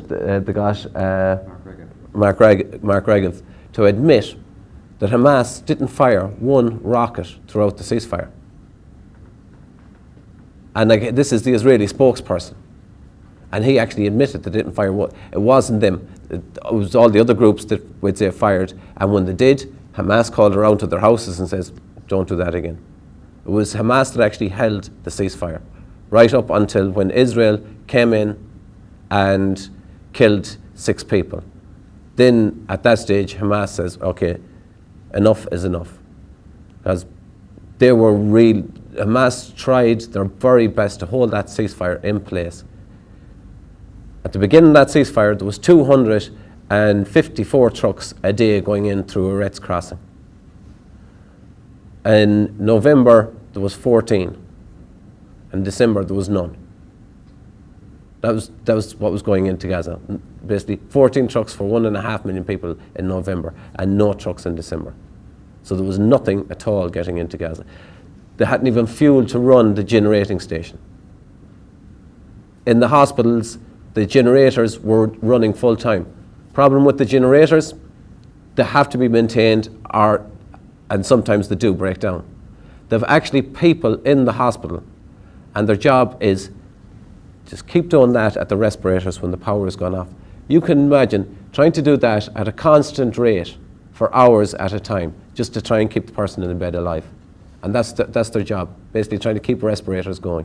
they got Mark Reagan to admit that Hamas didn't fire one rocket throughout the ceasefire. And this is the Israeli spokesperson. And he actually admitted they didn't fire one. It wasn't them. It was all the other groups that would say fired. And when they did, Hamas called around to their houses and says, don't do that again. It was Hamas that actually held the ceasefire, right up until when Israel came in and killed 6 people. Then at that stage, Hamas says, okay, enough is enough. Because they were Hamas tried their very best to hold that ceasefire in place. At the beginning of that ceasefire, there was 254 trucks a day going in through Eretz crossing. In November, there was 14. In December, there was none. That was what was going into Gaza. Basically, 14 trucks for 1.5 million people in November, and no trucks in December. So there was nothing at all getting into Gaza. They hadn't even fuel to run the generating station. In the hospitals, the generators were running full time. Problem with the generators, they have to be maintained, and sometimes they do break down. They've actually people in the hospital, and their job is just keep doing that at the respirators when the power has gone off. You can imagine trying to do that at a constant rate for hours at a time, just to try and keep the person in the bed alive. And that's their job, basically trying to keep respirators going.